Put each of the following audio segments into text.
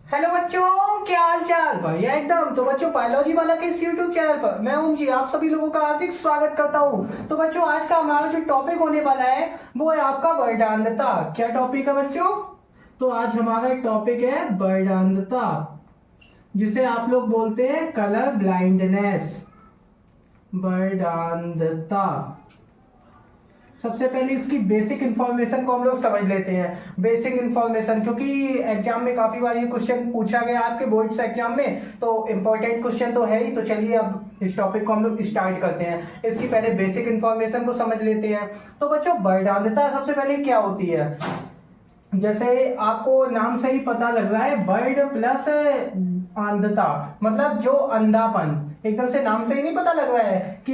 Hello बच्चों, क्या हाल चाल? बढ़िया एकदम। तो बच्चों, बायोलॉजी वाला के इस यूट्यूब चैनल पर मैं ओम जी आप सभी लोगों का हार्दिक स्वागत करता हूँ। तो बच्चों, आज का हमारा जो टॉपिक होने वाला है वो है आपका वर्णांधता। क्या टॉपिक है बच्चों? तो आज हमारा टॉपिक है वर्णांधता, जिसे आप लोग बोलते हैं कलर ब्लाइंडनेस। वर्णांधता। सबसे पहले इसकी बेसिक इंफॉर्मेशन को हम लोग समझ लेते हैं। बेसिक इंफॉर्मेशन, क्योंकि एग्जाम में काफी बार ये क्वेश्चन पूछा गया आपके बोर्ड्स एग्जाम में, तो इम्पोर्टेंट क्वेश्चन तो है ही। तो चलिए अब इस टॉपिक को हम लोग स्टार्ट करते हैं। इसकी पहले बेसिक इंफॉर्मेशन को समझ लेते हैं। तो बच्चों, वर्णांधता सबसे पहले क्या होती है? जैसे आपको नाम से ही पता लग रहा है, बर्ड प्लस अंधता, मतलब जो अंधापन। एकदम से नाम से ही नहीं पता लग रहा है कि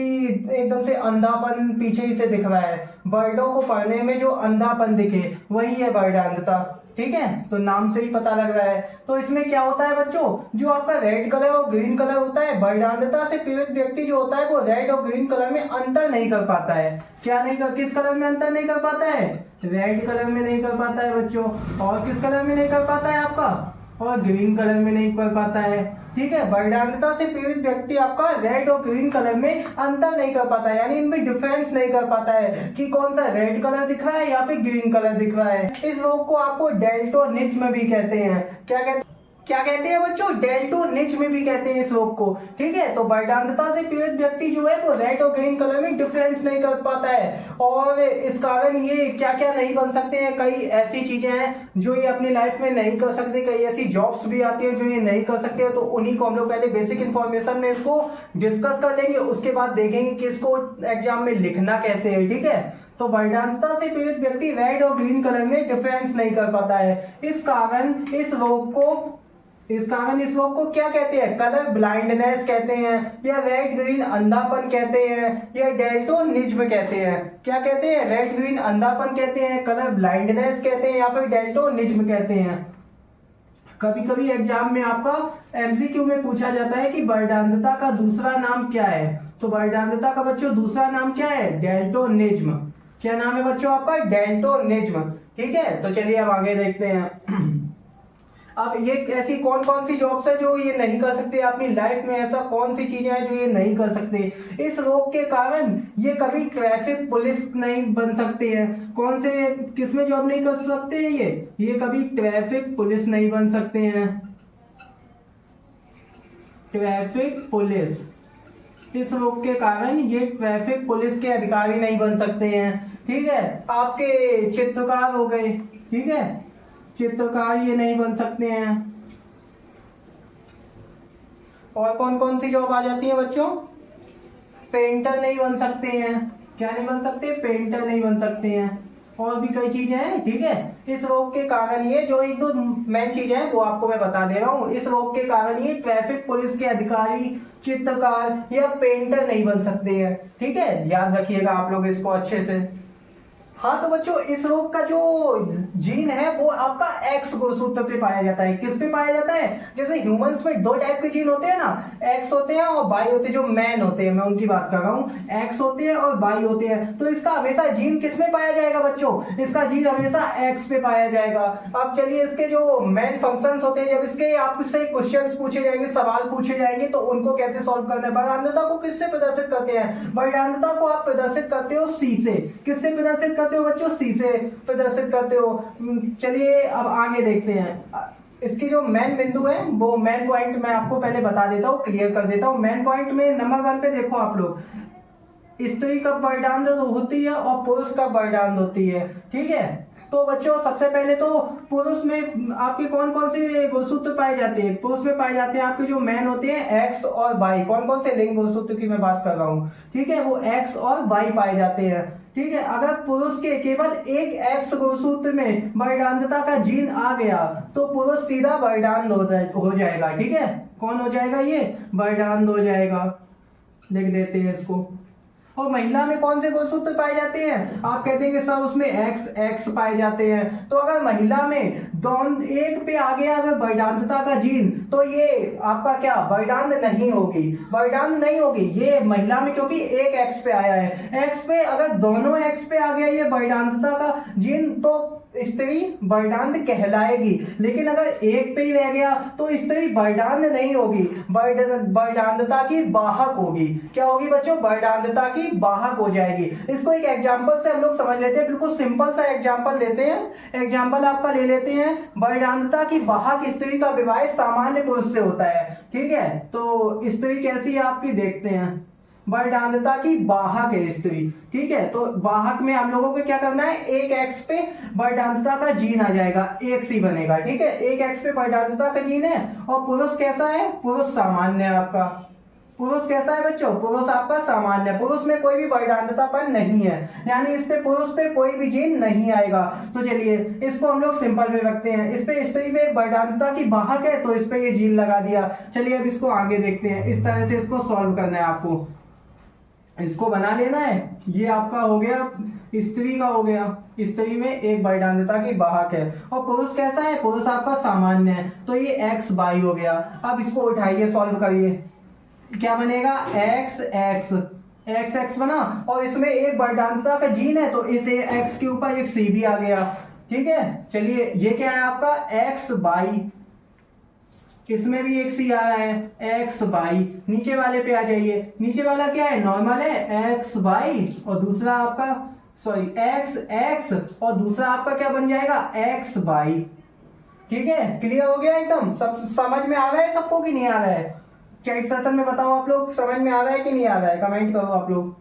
एकदम से अंधापन पीछे ही से दिख रहा है। बर्डों को पढ़ने में जो अंधापन दिखे वही है वर्णांधता। ठीक है, तो नाम से ही पता लग रहा है। तो इसमें क्या होता है बच्चों, जो आपका रेड कलर और ग्रीन कलर होता है, वर्णांधता से पीड़ित व्यक्ति जो होता है वो रेड और ग्रीन कलर में अंतर नहीं कर पाता है। क्या नहीं कर, किस कलर में अंतर नहीं कर पाता है? रेड कलर में नहीं कर पाता है बच्चों। और किस कलर में नहीं कर पाता है आपका? और ग्रीन कलर में नहीं कर पाता है। ठीक है, वर्णांधता से पीड़ित व्यक्ति आपका रेड और ग्रीन कलर में अंतर नहीं कर पाता है, यानी इनमें डिफरेंस नहीं कर पाता है कि कौन सा रेड कलर दिख रहा है या फिर ग्रीन कलर दिख रहा है। इस रोग को आपको डेल्टोनिज्म भी कहते हैं। क्या कहते हैं बच्चों? डेल्टोनिज्म भी कहते हैं इस रोग को। ठीक है, तो वर्णांधता से पीड़ित व्यक्ति जो है वो रेड और ग्रीन कलर में डिफरेंस नहीं कर पाता है। और इस कारण ये क्या क्या नहीं बन सकते हैं, कई ऐसी चीजें हैं जो ये अपनी लाइफ में नहीं कर सकते, कई ऐसी जॉब्स भी आती है जो ये नहीं कर सकते। तो उन्हीं को हम लोग पहले बेसिक इंफॉर्मेशन में इसको डिस्कस कर लेंगे, उसके बाद देखेंगे कि इसको एग्जाम में लिखना कैसे है। ठीक है, तो वर्णांधता से पीड़ित व्यक्ति रेड और ग्रीन कलर में डिफरेंस नहीं कर पाता है। इस कारण इस रोग को क्या कहते हैं? कलर ब्लाइंडनेस कहते हैं, या रेड ग्रीन अंधापन कहते हैं, या डेल्टोनिज्म कहते हैं। क्या कहते हैं? रेड ग्रीन अंधापन कहते हैं, कलर ब्लाइंडनेस कहते हैं, या फिर डेल्टोनिज्म कहते हैं। कभी कभी एग्जाम में आपका एमसीक्यू में पूछा जाता है कि वर्णांधता का दूसरा नाम क्या है। तो वर्णांधता का बच्चों दूसरा नाम क्या है? डेल्टोनिज्म। क्या नाम है बच्चों आपका? डेल्टोनिज्म। ठीक है, तो चलिए अब आगे देखते हैं। अब ये ऐसी कौन कौन सी जॉब्स है जो ये नहीं कर सकते अपनी लाइफ में? ऐसा कौन सी चीजें हैं जो ये नहीं कर सकते? इस रोग के कारण ये कभी ट्रैफिक पुलिस नहीं बन सकते हैं। कौन से किसमें जॉब नहीं कर सकते हैं ये कभी ट्रैफिक पुलिस नहीं बन सकते हैं। ट्रैफिक पुलिस, इस रोग के कारण ये ट्रैफिक पुलिस के अधिकारी नहीं बन सकते हैं। ठीक है, आपके चित्रकार हो गए, ठीक है, चित्रकार ये नहीं बन सकते हैं। और कौन कौन सी जॉब आ जाती है बच्चों? पेंटर नहीं बन सकते हैं। क्या नहीं बन सकते? पेंटर नहीं बन सकते हैं। और भी कई चीजें हैं। ठीक है, इस रोग के कारण ये जो एक दो मेन चीजें हैं वो आपको मैं बता दे रहा हूँ। इस रोग के कारण ये ट्रैफिक पुलिस के अधिकारी, चित्रकार या पेंटर नहीं बन सकते हैं। ठीक है, याद रखिएगा आप लोग इसको अच्छे से। हाँ, तो बच्चों इस रोग का जो जीन है वो आपका एक्स गुणसूत्र पे पाया जाता है। किस पे पाया जाता है? जैसे ह्यूमंस में दो टाइप के जीन होते हैं ना, एक्स होते हैं और वाई होते हैं। जो मैन होते हैं मैं उनकी बात कर रहा हूँ, एक्स होते हैं और वाई होते हैं। तो इसका हमेशा जीन किस में पाया जाएगा बच्चों? इसका जीन हमेशा एक्स पे पाया जाएगा। अब चलिए इसके जो मेन फंक्शंस होते हैं, जब इसके आपसे क्वेश्चंस पूछे जाएंगे, सवाल पूछे जाएंगे, तो उनको कैसे सॉल्व करना है। वर्णांधता को किससे प्रदर्शित करते हैं? वर्णांधता को आप प्रदर्शित करते हो सी से। किससे प्रदर्शित करते हो बच्चों? सी से प्रदर्शित करते हो। चलिए अब आगे देखते हैं। इसकी जो मेन बिंदु है वो मेन पॉइंट मैं आपको पहले बता देता हूँ, क्लियर कर देता हूँ। मेन पॉइंट में नंबर 1 पे देखो आप लोग, स्त्री कब वर्णांध होती है और पुरुष कब वर्णांध होती है। ठीक है, तो बच्चों सबसे पहले तो पुरुष में आपके कौन कौन से गुणसूत्र पाए जाते हैं? पुरुष में पाए जाते हैं आपके जो मैन होते हैं एक्स और वाई। कौन कौन से लिंग गुणसूत्र की मैं बात कर रहा हूँ? ठीक है, वो एक्स और वाई पाए जाते हैं। ठीक है, अगर पुरुष के केवल एक एक्स गुणसूत्र में वर्णांधता का जीन आ गया तो पुरुष सीधा वर्णांध हो जाएगा। ठीक है, कौन हो जाएगा? ये वर्णांध हो जाएगा। लिख देते हैं इसको। और महिला में कौन से गुणसूत्र पाए जाते हैं? आप कहते हैं कि सर उसमें एक्स एक्स पाए जाते हैं। तो अगर महिला में दोनों एक पे आ गया अगर वर्णांतता का जीन, तो ये आपका क्या वर्णांत नहीं होगी, वर्णांत नहीं होगी ये महिला में, क्योंकि एक एक्स पे आया है। एक्स पे अगर दोनों एक्स पे आ गया ये वर्णांतता का जीन तो स्त्री वर्णांत कहलाएगी। लेकिन अगर एक पे ही रह गया तो स्त्री वर्णांत नहीं होगी, वर्णांतता की वाहक होगी। क्या होगी बच्चों? वर्णांतता की वाहक हो जाएगी। इसको एक एग्जांपल से हम लोग समझ लेते हैं, बिल्कुल सिंपल सा एग्जांपल लेते हैं। एग्जांपल आपका ले लेते हैं, वर्णांतता की वाहक स्त्री का विवाह सामान्य पुरुष से होता है। ठीक है, तो स्त्री कैसी है आपकी देखते हैं। वर्णांतता की वाहक है स्त्री। ठीक है, तो वाहक में हम लोगों को क्या करना है, एक एक्स पे वर्णांतता का जीन आ जाएगा, एक सी बनेगा। ठीक है, एक एक्स पे वर्णांतता का जीन है। और पुरुष कैसा है? पुरुष सामान्य है आपका। पुरुष कैसा है बच्चों? पुरुष आपका सामान्य है। पुरुष में कोई भी वर्णांततापन नहीं है, यानी इस पे पुरुष पे कोई भी जीन नहीं आएगा। तो चलिए इसको हम लोग सिंपल में रखते हैं। इस पे स्त्री में वर्णांतता की वाहक है तो इस पे ये जीन लगा दिया। चलिए अब इसको आगे देखते हैं। इस तरह से इसको सॉल्व करना है आपको, इसको बना लेना है। ये आपका हो गया स्त्री का हो गया, स्त्री में एक वर्णांतता की वाहक है। और पुरुष कैसा है? पुरुष आपका सामान्य है, तो ये एक्स बाई हो गया। अब इसको उठाइए, सॉल्व करिए, क्या बनेगा? एक्स एक्स एक्स एक्स बना, और इसमें एक वर्णांतता का जीन है तो इस एक्स के ऊपर एक सी भी आ गया। ठीक है, चलिए ये क्या है आपका एक्स बाई, इसमें भी एक सी आ रहा है एक्स बाई। नीचे वाले पे आ जाइए, नीचे वाला क्या है? नॉर्मल है एक्स बाई, और दूसरा आपका सॉरी एक्स एक्स, और दूसरा आपका क्या बन जाएगा? X by. ठीक है, क्लियर हो गया एकदम? सब समझ में आ रहा है सबको कि नहीं आ रहा है? चैट सेशन में बताओ आप लोग, समझ में आ रहा है कि नहीं आ रहा है? कमेंट करो आप लोग।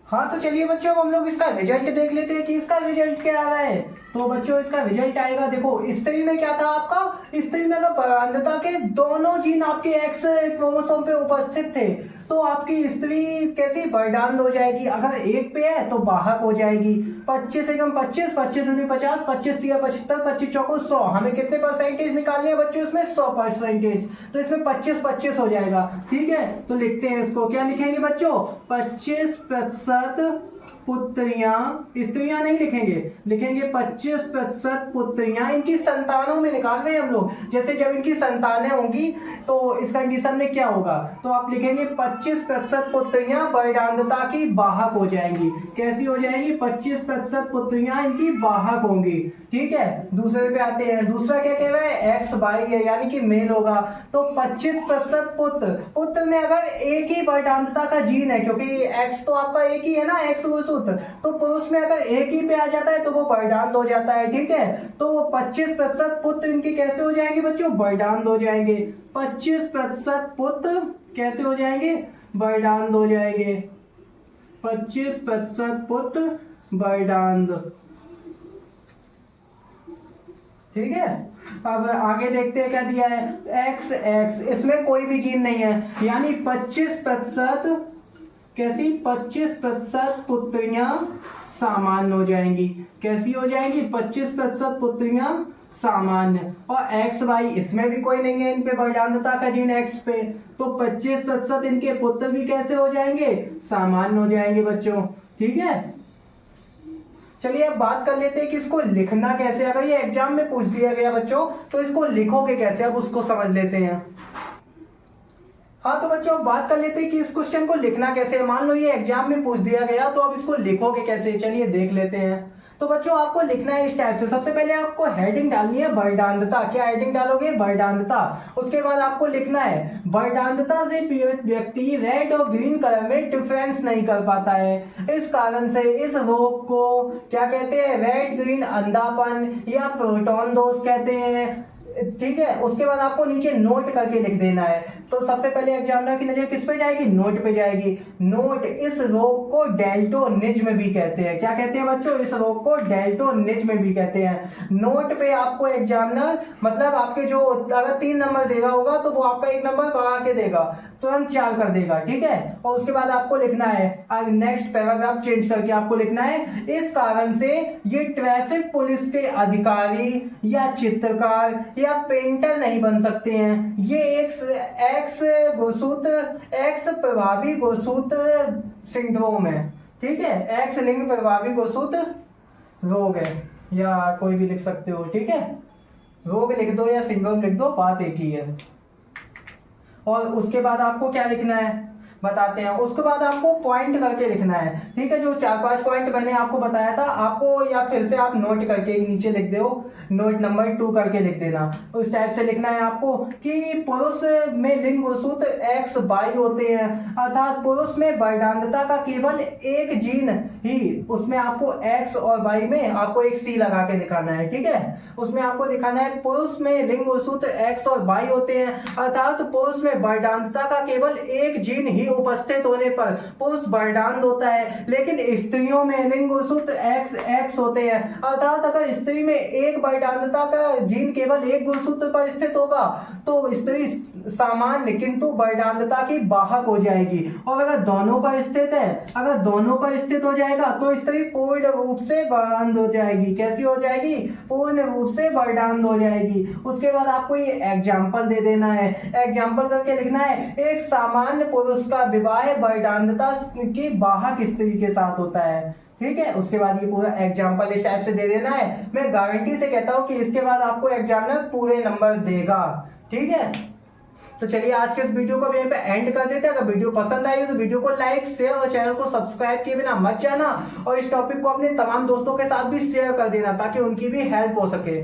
हाँ तो चलिए बच्चों हम लोग इसका रिजल्ट देख लेते हैं कि इसका रिजल्ट क्या आ रहा है। तो बच्चों इसका रिजल्ट आएगा, देखो स्त्री में क्या था आपका, स्त्री में अगर वर्णांतता के दोनों जीन आपके एक्स क्रोमोसोम पे उपस्थित थे तो आपकी स्त्री कैसी वर्णांत हो जाएगी। अगर एक पे है तो वाहक हो जाएगी। 25 एकम 25, 25 दूनी 50, 25 तिया 75, 25 चौको 100। हमें कितने परसेंटेज निकालने हैं बच्चों इसमें? 100%। तो इसमें 25-25 हो जाएगा। ठीक है, तो लिखते हैं इसको, क्या लिखेंगे बच्चों? 25% पुत्रियां, स्त्रियां नहीं लिखेंगे, लिखेंगे 25% पुत्रियां। इनकी संतानों में निकाल रहे हैं हम लोग। जैसे जब इनकी संतानें होंगी तो इस कंडीशन में क्या होगा, तो आप लिखेंगे 25% पुत्रियां वर्णांतता की वाहक हो जाएंगी। कैसी हो जाएंगी? 25% पुत्रियां इनकी वाहक होंगी। ठीक है, दूसरे पे आते हैं। दूसरा क्या कह रहा है? एक्स बाई है, यानी कि मेल होगा। तो 25% पुत्र, पुत्र में अगर एक ही वर्णांतता का जीन है, क्योंकि एक्स तो आपका एक ही है ना, एक्स सूत्र, तो पुरुष में अगर एक ही पे आ जाता है तो वो वर्णांत हो जाता है। ठीक है, तो 25% पुत्र इनके कैसे हो जाएंगे बच्चों? वर्णांत हो जाएंगे। 25% पुत्र कैसे हो जाएंगे? वर्णांत हो जाएंगे। 25% पुत्र वर्णांत। ठीक है, अब आगे देखते हैं क्या दिया है। एक्स एक्स, इसमें कोई भी जीन नहीं है, यानी 25% कैसी? 25% पुत्रियां सामान्य हो जाएंगी। कैसी हो जाएंगी? 25% पुत्रियां सामान्य। और एक्स वाई, इसमें भी कोई नहीं है इन पे वर्णांतता का जीन एक्स पे, तो 25% इनके पुत्र भी कैसे हो जाएंगे? सामान्य हो जाएंगे बच्चों। ठीक है, चलिए अब बात कर लेते हैं कि इसको लिखना कैसे। अगर ये एग्जाम में पूछ दिया गया बच्चों तो इसको लिखोगे कैसे, अब उसको समझ लेते हैं। हाँ तो बच्चों अब बात कर लेते हैं कि इस क्वेश्चन को लिखना कैसे है। मान लो ये एग्जाम में पूछ दिया गया तो अब इसको लिखोगे कैसे, चलिए देख लेते हैं। तो बच्चों आपको लिखना है इस टाइप से। सबसे पहले आपको हेडिंग डालनी है वर्णांतता। क्या हेडिंग डालोगे? वर्णांतता। उसके बाद आपको लिखना है वर्णांतता से पीड़ित व्यक्ति रेड और ग्रीन कलर में डिफरेंस नहीं कर पाता है, इस कारण से इस रोग को क्या कहते हैं? रेड ग्रीन अंधापन या प्रोटॉन दोष कहते हैं। ठीक है, उसके बाद आपको नीचे नोट करके लिख देना है। तो सबसे पहले एग्जामिनर की नजर किस पे जाएगी? नोट पे जाएगी। नोट, इस रोग को डेल्टोनिज्म भी कहते हैं। क्या कहते हैं बच्चों? इस रोग को डेल्टोनिज्म भी कहते हैं। नोट पे आपको एग्जामिनर मतलब आपके जो अगर 3 नंबर देगा होगा तो वो आपका 1 नंबर बढ़ा के देगा। तुरंत 4 कर देगा, ठीक है। और उसके बाद आपको लिखना है, नेक्स्ट पैराग्राफ चेंज करके आपको लिखना है, इस कारण से ये ट्रैफिक पुलिस के अधिकारी या चित्रकार या पेंटर नहीं बन सकते हैं, ये एक्स प्रभावी गुरसूत्र सिंड्रोम है, ठीक है। एक्स लिंग प्रभावी गुरसूत्र रोग है, या कोई भी लिख सकते हो, ठीक है। रोग लिख दो या सिंड्रोम लिख दो, बात एक ही है। और उसके बाद आपको क्या लिखना है बताते हैं। उसके बाद आपको पॉइंट करके लिखना है, ठीक है। जो 4-5 पॉइंट मैंने आपको बताया था आपको, या फिर से आप नोट करके ही नीचे लिख दो, नोट नंबर 2 करके लिख देना। उस टाइप से लिखना है आपको कि पुरुष में लिंग गुणसूत्र एक्स वाई होते हैं, अर्थात पुरुष में वैधान्यता का केवल एक जीन ही, उसमें आपको एक्स और वाई में आपको एक सी लगा के दिखाना है, ठीक है। उसमें आपको दिखाना है पुरुष में लिंग गुणसूत्र एक्स और वाई होते हैं, अर्थात पुरुष में वैधान्यता का केवल एक जीन ही उपस्थित होने पर पुरुष वर्णांध होता है, लेकिन स्त्रियों में लिंग गुणसूत्र एक्स होते हैं, अर्थात अगर स्त्री में एक वर्णांधता का जीन केवल एक गुणसूत्र पर स्थित होगा तो स्त्री सामान्य किंतु वर्णांधता की वाहक हो जाएगी। और अगर दोनों पर स्थित है, अगर दोनों पर स्थित हो जाएगा तो स्त्री पूर्ण रूप से वर्णांध हो जाएगी। कैसी हो जाएगी? पूर्ण रूप से वर्णांध हो जाएगी। उसके बाद आपको ये एग्जाम्पल दे देना है, एग्जाम्पल करके लिखना है, एक सामान्य पुरुष का विवाह वर्णांधता की वाहक स्त्री के साथ होता है, ठीक है। उसके बाद ये पूरा एग्जाम्पल इस टाइप से दे देना है। मैं गारंटी से कहता हूं कि इसके बाद आपको एग्जामिनर पूरे नंबर देगा, ठीक है। तो चलिए आज के इस वीडियो को यहीं पे एंड कर देते हैं। अगर वीडियो पसंद आई तो वीडियो को लाइक, शेयर और चैनल को सब्सक्राइब किए बिना मत जाना, और इस टॉपिक को अपने तमाम दोस्तों के साथ भी शेयर कर देना ताकि उनकी भी हेल्प हो सके।